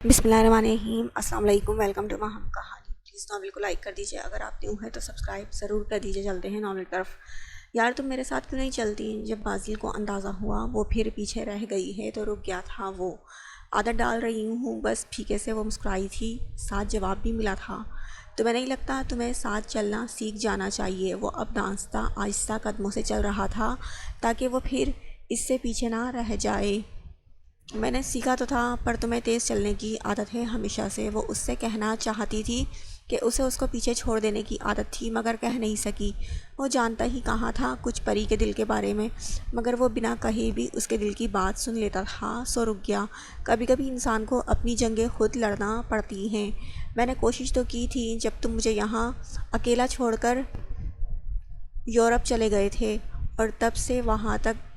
بسم اللہ الرحمن الرحیم۔ السلام علیکم، ویلکم ٹو ماہم کہانی۔ پلیز ناول کو لائک کر دیجیے، اگر آپ نیو ہیں تو سبسکرائب ضرور کر دیجیے۔ چلتے ہیں ناول کی طرف۔ یار تم میرے ساتھ کیوں نہیں چلتی؟ جب بازل کو اندازہ ہوا وہ پھر پیچھے رہ گئی ہے تو رک گیا تھا وہ۔ عادت ڈال رہی ہوں بس، پھیکے سے وہ مسکرائی تھی، ساتھ جواب بھی ملا تھا۔ تمہیں نہیں لگتا تمہیں ساتھ چلنا سیکھ جانا چاہیے؟ وہ اب آہستہ آہستہ قدموں سے چل رہا تھا تاکہ وہ پھر اس سے پیچھے نہ رہ جائے۔ میں نے سیکھا تو تھا، پر تمہیں تیز چلنے کی عادت ہے ہمیشہ سے۔ وہ اس سے کہنا چاہتی تھی کہ اسے اس کو پیچھے چھوڑ دینے کی عادت تھی، مگر کہہ نہیں سکی۔ وہ جانتا ہی کہاں تھا کچھ پری کے دل کے بارے میں، مگر وہ بنا کہے بھی اس کے دل کی بات سن لیتا تھا، سو رک گیا۔ کبھی کبھی انسان کو اپنی جنگیں خود لڑنا پڑتی ہیں۔ میں نے کوشش تو کی تھی جب تم مجھے یہاں اکیلا چھوڑ کر یورپ چلے گئے تھے، اور تب سے وہاں تک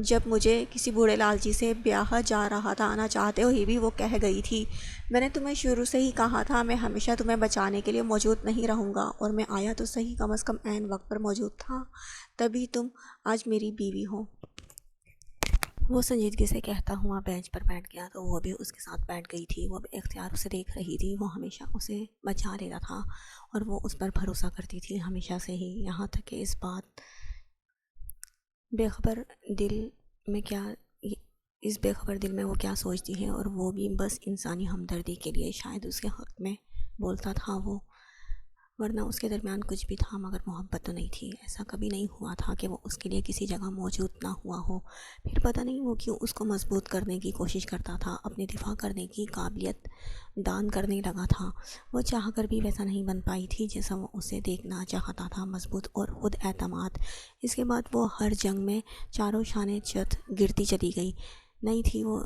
جب مجھے کسی بوڑھے لالچی سے بیاہ جا رہا تھا، نہ چاہتے ہوئے بھی وہ کہہ گئی تھی۔ میں نے تمہیں شروع سے ہی کہا تھا میں ہمیشہ تمہیں بچانے کے لیے موجود نہیں رہوں گا، اور میں آیا تو صحیح، کم از کم عین وقت پر موجود تھا، تبھی تم آج میری بیوی ہو۔ وہ سنجیدگی سے کہتا ہوا بینچ پر بیٹھ گیا تو وہ بھی اس کے ساتھ بیٹھ گئی تھی۔ وہ بے اختیار اسے دیکھ رہی تھی۔ وہ ہمیشہ اسے بچا لیتا تھا اور وہ اس پر بھروسہ کرتی تھی ہمیشہ سے ہی، یہاں تک کہ اس بے خبر دل میں وہ کیا سوچتی ہے، اور وہ بھی بس انسانی ہمدردی کے لیے شاید اس کے حق میں بولتا تھا وہ، ورنہ اس کے درمیان کچھ بھی تھا مگر محبت تو نہیں تھی۔ ایسا کبھی نہیں ہوا تھا کہ وہ اس کے لیے کسی جگہ موجود نہ ہوا ہو۔ پھر پتہ نہیں وہ کیوں اس کو مضبوط کرنے کی کوشش کرتا تھا، اپنی دفاع کرنے کی قابلیت دان کرنے لگا تھا۔ وہ چاہ کر بھی ویسا نہیں بن پائی تھی جیسا وہ اسے دیکھنا چاہتا تھا، مضبوط اور خود اعتماد۔ اس کے بعد وہ ہر جنگ میں چاروں شانے چت گرتی چلی گئی۔ نہیں تھی وہ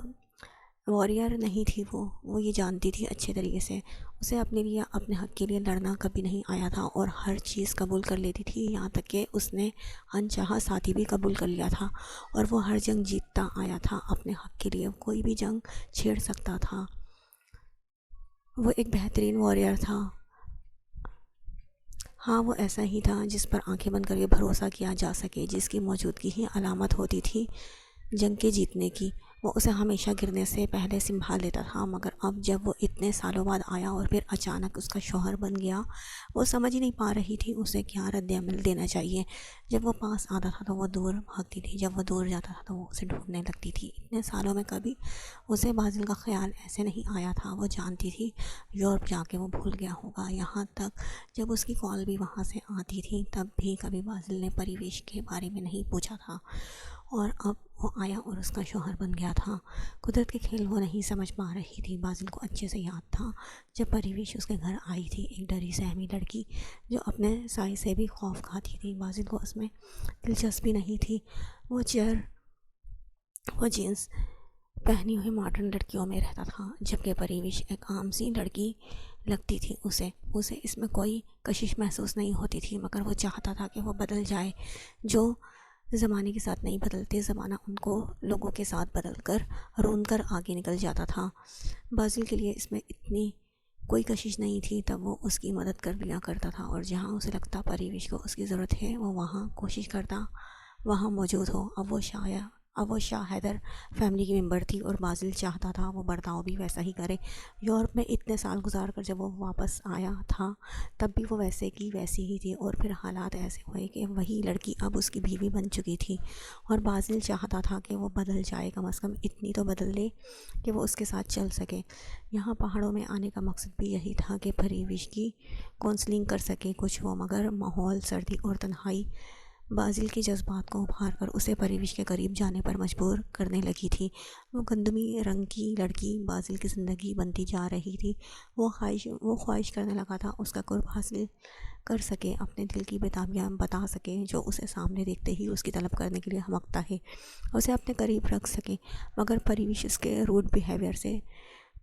واریر، نہیں تھی وہ یہ جانتی تھی اچھے طریقے سے۔ اسے اپنے لیے، اپنے حق کے لیے لڑنا کبھی نہیں آیا تھا، اور ہر چیز قبول کر لیتی تھی، یہاں تک کہ اس نے انچاہا ساتھی بھی قبول کر لیا تھا، اور وہ ہر جنگ جیتتا آیا تھا اپنے حق کے لیے۔ کوئی بھی جنگ چھیڑ سکتا تھا۔ وہ ایک بہترین واریر تھا۔ ہاں، وہ ایسا ہی تھا جس پر آنکھیں بند کر کے بھروسہ کیا جا سکے، جس کی موجودگی ہی علامت ہوتی تھی جنگ کے جیتنے کی۔ وہ اسے ہمیشہ گرنے سے پہلے سنبھال لیتا تھا، مگر اب جب وہ اتنے سالوں بعد آیا اور پھر اچانک اس کا شوہر بن گیا، وہ سمجھ ہی نہیں پا رہی تھی اسے کیا رد عمل دینا چاہیے۔ جب وہ پاس آتا تھا تو وہ دور بھاگتی تھی، جب وہ دور جاتا تھا تو وہ اسے ڈھونڈنے لگتی تھی۔ اتنے سالوں میں کبھی اسے بازل کا خیال ایسے نہیں آیا تھا۔ وہ جانتی تھی یورپ جا کے وہ بھول گیا ہوگا، یہاں تک جب اس کی کال بھی وہاں سے آتی تھی تب بھی کبھی بازل نے پریویش کے بارے میں نہیں پوچھا تھا، اور اب وہ آیا اور اس کا شوہر بن گیا تھا۔ قدرت کے کھیل وہ نہیں سمجھ پا رہی تھی۔ بازل کو اچھے سے یاد تھا جب پریویش اس کے گھر آئی تھی، ایک ڈری سہمی لڑکی جو اپنے سائے سے بھی خوف کھاتی تھی۔ بازل کو اس میں دلچسپی نہیں تھی۔ وہ جینس پہنی ہوئی ماڈرن لڑکیوں میں رہتا تھا، جبکہ پریویش ایک عام سی لڑکی لگتی تھی اسے اس میں کوئی کشش محسوس نہیں ہوتی تھی، مگر وہ چاہتا تھا کہ وہ بدل جائے۔ جو زمانے کے ساتھ نہیں بدلتے، زمانہ ان کو لوگوں کے ساتھ بدل کر رون کر آگے نکل جاتا تھا۔ بازل کے لیے اس میں اتنی کوئی کشش نہیں تھی، تب وہ اس کی مدد کر لیا کرتا تھا، اور جہاں اسے لگتا پریویش کو اس کی ضرورت ہے وہ وہاں کوشش کرتا وہاں موجود ہو۔ اب وہ شاہ حیدر فیملی کی ممبر تھی، اور بازل چاہتا تھا وہ برتاؤ بھی ویسا ہی کرے۔ یورپ میں اتنے سال گزار کر جب وہ واپس آیا تھا تب بھی وہ ویسے کی ویسی ہی تھی، اور پھر حالات ایسے ہوئے کہ وہی لڑکی اب اس کی بیوی بن چکی تھی، اور بازل چاہتا تھا کہ وہ بدل جائے، کم از کم اتنی تو بدل لے کہ وہ اس کے ساتھ چل سکے۔ یہاں پہاڑوں میں آنے کا مقصد بھی یہی تھا کہ پریویش کی کونسلنگ کر سکے کچھ ہو، مگر ماحول، سردی اور تنہائی بازل کے جذبات کو ابھار کر اسے پریویش کے قریب جانے پر مجبور کرنے لگی تھی۔ وہ گندمی رنگ کی لڑکی بازل کی زندگی بنتی جا رہی تھی۔ وہ خواہش کرنے لگا تھا اس کا قرب حاصل کر سکے، اپنے دل کی بےتابیاں بتا سکے جو اسے سامنے دیکھتے ہی اس کی طلب کرنے کے لیے ہمکتا ہے، اسے اپنے قریب رکھ سکے، مگر پریویش اس کے روڈ بیہیویئر سے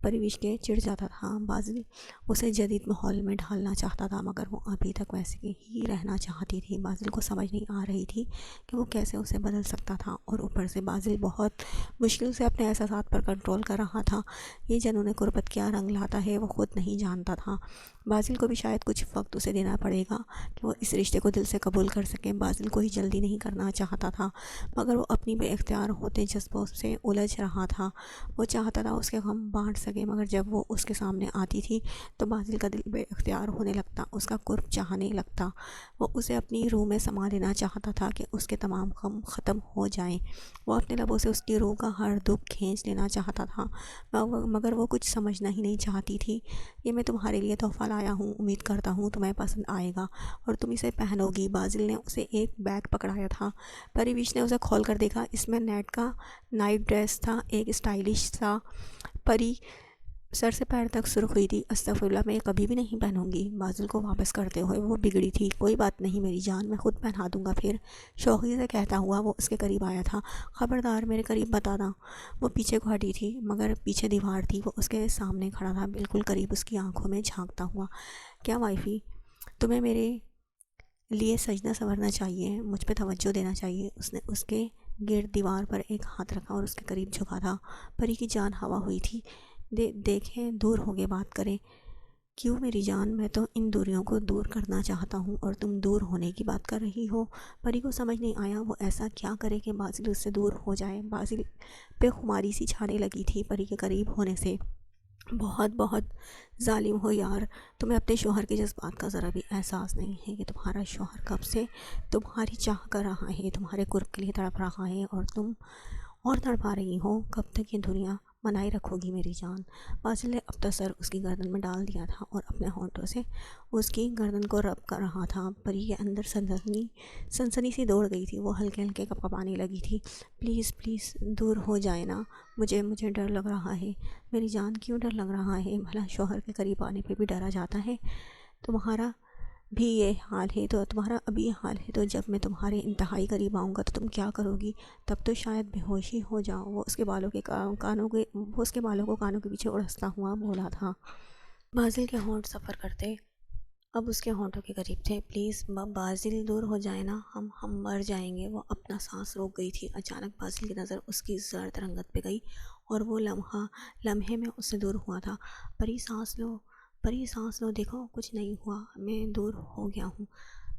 پریویش کے چڑ جاتا تھا۔ بازل اسے جدید ماحول میں ڈھالنا چاہتا تھا، مگر وہ ابھی تک ویسے ہی رہنا چاہتی تھی۔ بازل کو سمجھ نہیں آ رہی تھی کہ وہ کیسے اسے بدل سکتا تھا، اور اوپر سے بازل بہت مشکل سے اپنے احساسات پر کنٹرول کر رہا تھا۔ یہ جنون قربت کیا رنگ لاتا ہے وہ خود نہیں جانتا تھا۔ بازل کو بھی شاید کچھ وقت اسے دینا پڑے گا کہ وہ اس رشتے کو دل سے قبول کر سکے۔ بازل کوئی جلدی نہیں کرنا چاہتا تھا، مگر وہ اپنی بے اختیار ہوتے جذبوں سے الجھ رہا تھا۔ وہ چاہتا تھا اس کے غم بانٹ سکے، مگر جب وہ اس کے سامنے آتی تھی تو بازل کا دل بے اختیار ہونے لگتا، اس کا قرب چاہنے لگتا۔ وہ اسے اپنی روح میں سما لینا چاہتا تھا کہ اس کے تمام غم ختم ہو جائیں۔ وہ اپنے لبوں سے اس کی روح کا ہر دکھ کھینچ لینا چاہتا تھا، مگر وہ کچھ سمجھنا ہی نہیں چاہتی تھی۔ یہ میں تمہارے لیے تحفہ لایا ہوں، امید کرتا ہوں تمہیں پسند آئے گا اور تم اسے پہنو گی۔ بازل نے اسے ایک بیگ پکڑایا تھا۔ پریوش نے اسے کھول کر دیکھا، اس میں نیٹ کا نائٹ ڈریس تھا، ایک اسٹائلش سا۔ پری سر سے پیر تک سرخ ہوئی تھی۔ استغفر اللہ، میں یہ کبھی بھی نہیں پہنوں گی۔ بازل کو واپس کرتے ہوئے وہ بگڑی تھی۔ کوئی بات نہیں میری جان، میں خود پہنا دوں گا پھر، شوخی سے کہتا ہوا وہ اس کے قریب آیا تھا۔ خبردار میرے قریب بتا نا۔ وہ پیچھے کو ہٹی تھی، مگر پیچھے دیوار تھی، وہ اس کے سامنے کھڑا تھا، بالکل قریب، اس کی آنکھوں میں جھانکتا ہوا۔ کیا وائفی، تمہیں میرے لیے سجنا سنورنا چاہیے، مجھ پہ توجہ دینا چاہیے۔ اس نے اس کے گرد دیوار پر ایک ہاتھ رکھا اور اس کے قریب جھکا تھا۔ پری کی جان ہوا ہوئی تھی۔ دیکھیں، دور ہو کے بات کریں۔ کیوں میری جان، میں تو ان دوریوں کو دور کرنا چاہتا ہوں اور تم دور ہونے کی بات کر رہی ہو۔ پری کو سمجھ نہیں آیا وہ ایسا کیا کرے کہ بازل اس سے دور ہو جائے۔ بازل پہ خماری سی چھانے لگی تھی پری کے قریب ہونے سے۔ بہت بہت ظالم ہو یار، تمہیں اپنے شوہر کے جذبات کا ذرا بھی احساس نہیں ہے کہ تمہارا شوہر کب سے تمہاری چاہ کر رہا ہے، تمہارے قرب کے لیے تڑپ رہا ہے اور تم اور تڑپا رہی ہو۔ کب تک یہ دنیا منائی رکھو گی میری جان؟ بازل نے اب سر اس کی گردن میں ڈال دیا تھا اور اپنے ہونٹوں سے اس کی گردن کو رب کر رہا تھا۔ پری کے اندر سنسنی سی دوڑ گئی تھی، وہ ہلکے ہلکے کپکپانے لگی تھی۔ پلیز پلیز دور ہو جائے نا، مجھے ڈر لگ رہا ہے میری جان۔ کیوں ڈر لگ رہا ہے بھلا؟ شوہر کے قریب آنے پہ بھی ڈرا جاتا ہے؟ تمہارا ابھی یہ حال ہے تو جب میں تمہارے انتہائی قریب آؤں گا تو تم کیا کرو گی؟ تب تو شاید بے ہوشی ہو جاؤ۔ وہ اس کے بالوں کو کانوں کے پیچھے اڑستا ہوا بولا تھا۔ بازل کے ہونٹ سفر کرتے اب اس کے ہونٹوں کے قریب تھے۔ پلیز بازل دور ہو جائے نا، ہم مر جائیں گے۔ وہ اپنا سانس روک گئی تھی۔ اچانک بازل کی نظر اس کی زرد رنگت پہ گئی اور وہ لمحے میں اس سے دور ہوا تھا۔ پری سانس لو، دیکھو کچھ نہیں ہوا، میں دور ہو گیا ہوں۔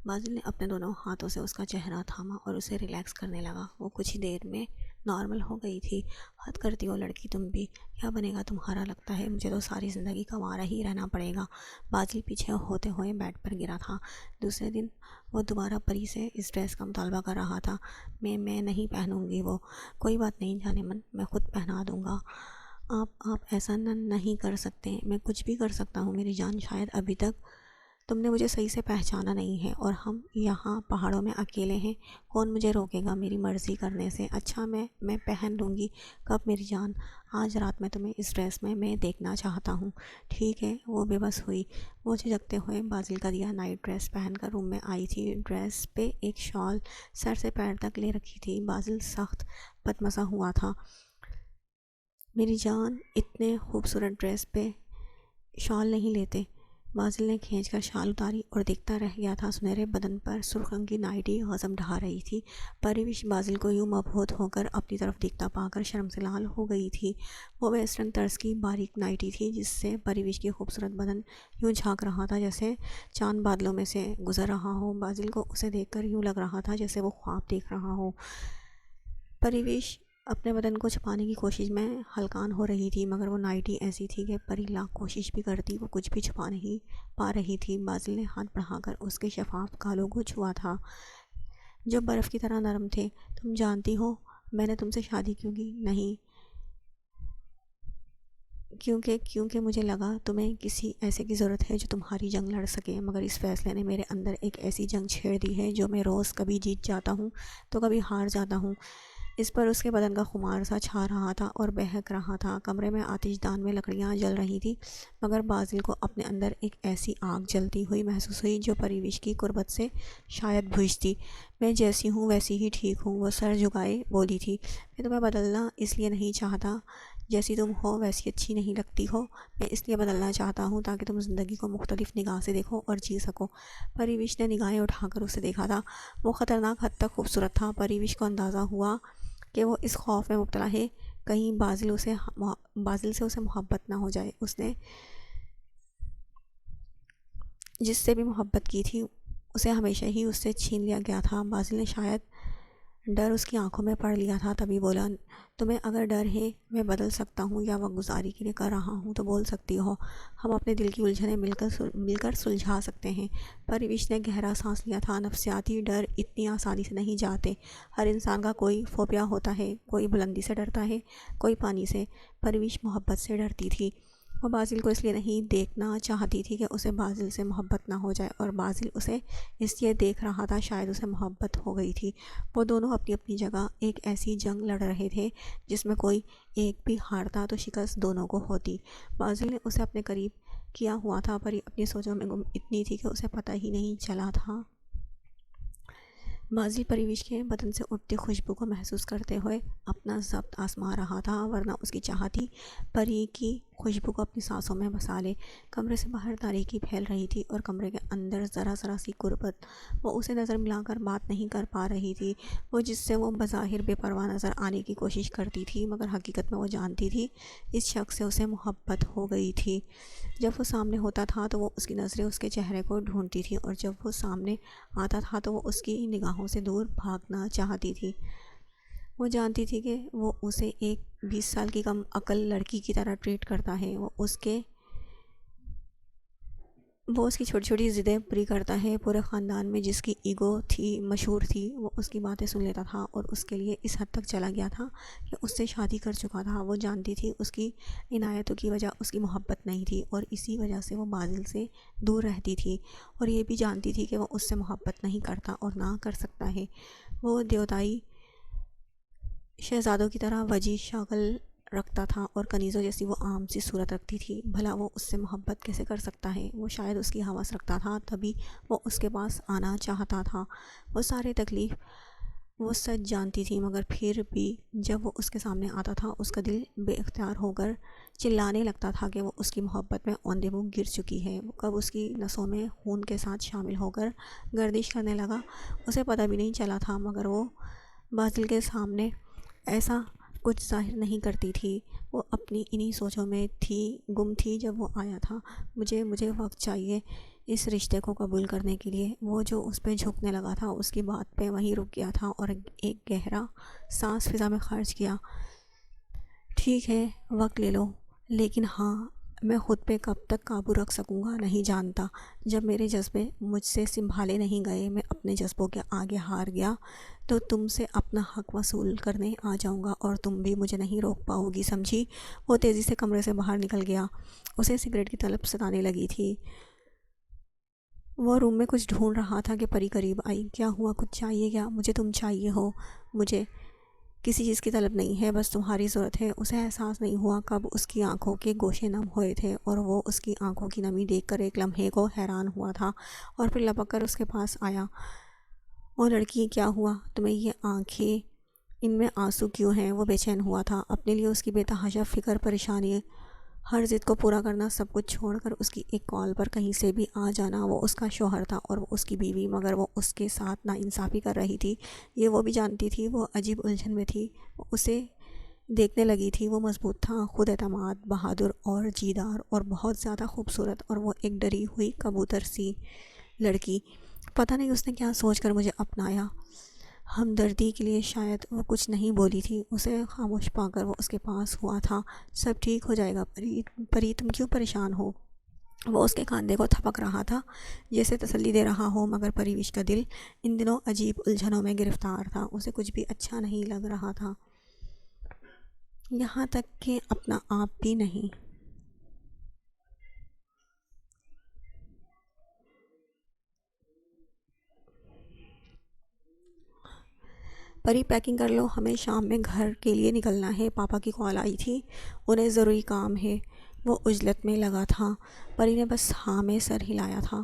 بازل نے اپنے دونوں ہاتھوں سے اس کا چہرہ تھاما اور اسے ریلیکس کرنے لگا۔ وہ کچھ ہی دیر میں نارمل ہو گئی تھی۔ حد کرتی ہو لڑکی تم بھی، کیا بنے گا تمہارا؟ لگتا ہے مجھے تو ساری زندگی کنوارا ہی رہنا پڑے گا۔ بازل پیچھے ہوتے ہوئے بیڈ پر گرا تھا۔ دوسرے دن وہ دوبارہ پری سے اس ڈریس کا مطالبہ کر رہا تھا۔ میں نہیں پہنوں گی وہ۔ کوئی بات نہیں جانے من، میں خود پہنا دوں گا۔ آپ ایسا نہیں کر سکتے، میں کچھ بھی کر سکتا ہوں میری جان۔ شاید ابھی تک تم نے مجھے صحیح سے پہچانا نہیں ہے اور ہم یہاں پہاڑوں میں اکیلے ہیں، کون مجھے روکے گا میری مرضی کرنے سے؟ اچھا میں پہن لوں گی۔ کب میری جان؟ آج رات میں تمہیں اس ڈریس میں دیکھنا چاہتا ہوں۔ ٹھیک ہے۔ وہ بے بس ہوئی۔ وہ جھجکتے ہوئے بازل کا دیا نائٹ ڈریس پہن کر روم میں آئی تھی۔ ڈریس پہ ایک شال سر سے پیر تک لے رکھی تھی۔ بازل سخت بدمزہ ہوا تھا۔ میری جان، اتنے خوبصورت ڈریس پہ شال نہیں لیتے۔ بازل نے کھینچ کر شال اتاری اور دیکھتا رہ گیا تھا۔ سنہرے بدن پر سرخ رنگ کی نائٹی غضب ڈھا رہی تھی۔ پریوش بازل کو یوں مبہوت ہو کر اپنی طرف دیکھتا پا کر شرم سے لال ہو گئی تھی۔ وہ ویسٹرن طرز کی باریک نائٹی تھی جس سے پریوش کی خوبصورت بدن یوں جھانک رہا تھا جیسے چاند بادلوں میں سے گزر رہا ہو۔ بازل کو اسے دیکھ کر یوں لگ رہا تھا جیسے وہ خواب دیکھ رہا ہو۔ پریوش اپنے بدن کو چھپانے کی کوشش میں ہلکان ہو رہی تھی، مگر وہ نائٹی ایسی تھی کہ پری لاکھ کوشش بھی کرتی وہ کچھ بھی چھپا نہیں پا رہی تھی۔ بازل نے ہاتھ بڑھا کر اس کے شفاف گالوں کو چھوا تھا جو برف کی طرح نرم تھے۔ تم جانتی ہو میں نے تم سے شادی کیوں کی؟ نہیں کیونکہ مجھے لگا تمہیں کسی ایسے کی ضرورت ہے جو تمہاری جنگ لڑ سکے، مگر اس فیصلے نے میرے اندر ایک ایسی جنگ چھیڑ دی ہے جو میں روز کبھی جیت جاتا ہوں تو کبھی ہار جاتا ہوں۔ اس پر اس کے بدن کا خمار سا چھا رہا تھا اور بہک رہا تھا۔ کمرے میں آتش دان میں لکڑیاں جل رہی تھیں، مگر بازل کو اپنے اندر ایک ایسی آگ جلتی ہوئی محسوس ہوئی جو پریوش کی قربت سے شاید بجھتی۔ میں جیسی ہوں ویسی ہی ٹھیک ہوں، وہ سر جھکائے بولی تھی۔ میں تمہیں بدلنا اس لیے نہیں چاہتا، جیسی تم ہو ویسی اچھی نہیں لگتی ہو۔ میں اس لیے بدلنا چاہتا ہوں تاکہ تم زندگی کو مختلف نگاہ سے دیکھو اور جی سکو۔ پریوش نے نگاہیں اٹھا کر اسے دیکھا تھا۔ وہ خطرناک حد تک خوبصورت تھا۔ پریوش کو اندازہ ہوا کہ وہ اس خوف میں مبتلا ہے کہیں بازل سے اسے محبت نہ ہو جائے۔ اس نے جس سے بھی محبت کی تھی اسے ہمیشہ ہی اس سے چھین لیا گیا تھا۔ بازل نے شاید ڈر اس کی آنکھوں میں پڑ لیا تھا، تبھی بولا، تمہیں اگر ڈر ہے میں بدل سکتا ہوں یا وقت گزاری کے لیے کر رہا ہوں تو بول سکتی ہو، ہم اپنے دل کی الجھنیں مل کر سلجھا سکتے ہیں۔ پریوش نے گہرا سانس لیا تھا۔ نفسیاتی ڈر اتنی آسانی سے نہیں جاتے، ہر انسان کا کوئی فوبیا ہوتا ہے، کوئی بلندی سے ڈرتا ہے، کوئی پانی سے۔ پریوش محبت سے ڈرتی تھی۔ وہ بازل کو اس لیے نہیں دیکھنا چاہتی تھی کہ اسے بازل سے محبت نہ ہو جائے، اور بازل اسے اس لیے دیکھ رہا تھا، شاید اسے محبت ہو گئی تھی۔ وہ دونوں اپنی اپنی جگہ ایک ایسی جنگ لڑ رہے تھے جس میں کوئی ایک بھی ہارتا تو شکست دونوں کو ہوتی۔ بازل نے اسے اپنے قریب کیا ہوا تھا، پر اپنی سوچوں میں گم اتنی تھی کہ اسے پتہ ہی نہیں چلا تھا۔ بازل پریوش کے بدن سے اٹھتی خوشبو کو محسوس کرتے ہوئے اپنا ضبط آزما رہا تھا، ورنہ اس کی چاہتی پری کی خوشبو کو اپنی سانسوں میں بسا لے۔ کمرے سے باہر تاریکی پھیل رہی تھی اور کمرے کے اندر ذرا سی غربت۔ وہ اسے نظر ملا کر بات نہیں کر پا رہی تھی، وہ جس سے وہ بظاہر بے پرواہ نظر آنے کی کوشش کرتی تھی، مگر حقیقت میں وہ جانتی تھی اس شخص سے اسے محبت ہو گئی تھی۔ جب وہ سامنے ہوتا تھا تو وہ اس کی نظریں اس کے چہرے کو ڈھونڈتی تھی، اور جب وہ سامنے آتا تھا تو وہ اس کی نگاہوں سے دور بھاگنا چاہتی تھی۔ وہ جانتی تھی کہ وہ اسے ایک 20 سال کی کم عقل لڑکی کی طرح ٹریٹ کرتا ہے، وہ اس کی چھوٹی چھوٹی ضدیں پوری کرتا ہے۔ پورے خاندان میں جس کی ایگو تھی مشہور تھی، وہ اس کی باتیں سن لیتا تھا اور اس کے لیے اس حد تک چلا گیا تھا کہ اس سے شادی کر چکا تھا۔ وہ جانتی تھی اس کی عنایتوں کی وجہ اس کی محبت نہیں تھی، اور اسی وجہ سے وہ بازل سے دور رہتی تھی، اور یہ بھی جانتی تھی کہ وہ اس سے محبت نہیں کرتا اور نہ کر سکتا ہے۔ وہ دیوتائی شہزادوں کی طرح وجیح شکل رکھتا تھا اور کنیزوں جیسی وہ عام سی صورت رکھتی تھی، بھلا وہ اس سے محبت کیسے کر سکتا ہے؟ وہ شاید اس کی ہوس رکھتا تھا، تبھی وہ اس کے پاس آنا چاہتا تھا۔ وہ سارے تکلیف وہ سچ جانتی تھی، مگر پھر بھی جب وہ اس کے سامنے آتا تھا اس کا دل بے اختیار ہو کر چلانے لگتا تھا کہ وہ اس کی محبت میں اوندھے منہ گر چکی ہے۔ وہ کب اس کی نسوں میں خون کے ساتھ شامل ہو کر گردش کرنے لگا اسے پتہ بھی نہیں چلا تھا، مگر وہ بازل کے سامنے ایسا کچھ ظاہر نہیں کرتی تھی۔ وہ اپنی انہی سوچوں میں گم تھی جب وہ آیا تھا۔ مجھے وقت چاہیے اس رشتے کو قبول کرنے کے لیے۔ وہ جو اس پہ جھکنے لگا تھا اس کی بات پہ وہیں رک گیا تھا اور ایک گہرا سانس فضا میں خرچ کیا۔ ٹھیک ہے، وقت لے لو، لیکن ہاں، میں خود پہ کب تک قابو رکھ سکوں گا نہیں جانتا۔ جب میرے جذبے مجھ سے سنبھالے نہیں گئے، میں اپنے جذبوں کے آگے ہار گیا تو تم سے اپنا حق وصول کرنے آ جاؤں گا، اور تم بھی مجھے نہیں روک پاؤ گی، سمجھی؟ وہ تیزی سے کمرے سے باہر نکل گیا۔ اسے سگریٹ کی طلب ستانے لگی تھی۔ وہ روم میں کچھ ڈھونڈ رہا تھا کہ پری قریب آئی۔ کیا ہوا؟ کچھ چاہیے کیا؟ مجھے تم چاہیے ہو۔ مجھے کسی چیز کی طلب نہیں ہے، بس تمہاری ضرورت ہے۔ اسے احساس نہیں ہوا کب اس کی آنکھوں کے گوشے نم ہوئے تھے، اور وہ اس کی آنکھوں کی نمی دیکھ کر ایک لمحے کو حیران ہوا تھا، اور پھر لپک کر اس کے پاس آیا۔ او لڑکی، کیا ہوا تمہیں؟ یہ آنکھیں، ان میں آنسو کیوں ہیں؟ وہ بے چین ہوا تھا۔ اپنے لیے اس کی بے تحاشا فکر، پریشانی، ہر ضد کو پورا کرنا، سب کچھ چھوڑ کر اس کی ایک کال پر کہیں سے بھی آ جانا۔ وہ اس کا شوہر تھا اور وہ اس کی بیوی، مگر وہ اس کے ساتھ ناانصافی کر رہی تھی، یہ وہ بھی جانتی تھی۔ وہ عجیب الجھن میں تھی۔ وہ اسے دیکھنے لگی تھی۔ وہ مضبوط تھا، خود اعتماد، بہادر اور جیدار، اور بہت زیادہ خوبصورت، اور وہ ایک ڈری ہوئی کبوتر سی لڑکی۔ پتہ نہیں اس نے کیا سوچ کر مجھے اپنایا۔ ہمدردی کے لیے شاید وہ کچھ نہیں بولی تھی۔ اسے خاموش پا کر وہ اس کے پاس ہوا تھا۔ سب ٹھیک ہو جائے گا پری، تم کیوں پریشان ہو؟ وہ اس کے کاندھے کو تھپک رہا تھا جیسے تسلی دے رہا ہو، مگر پریوش کا دل ان دنوں عجیب الجھنوں میں گرفتار تھا۔ اسے کچھ بھی اچھا نہیں لگ رہا تھا، یہاں تک کہ اپنا آپ بھی نہیں۔ پری، پیکنگ کر لو، ہمیں شام میں گھر کے لیے نکلنا ہے۔ پاپا کی کال آئی تھی، انہیں ضروری کام ہے۔ وہ عجلت میں لگا تھا۔ پری نے بس ہاں میں سر ہلایا تھا۔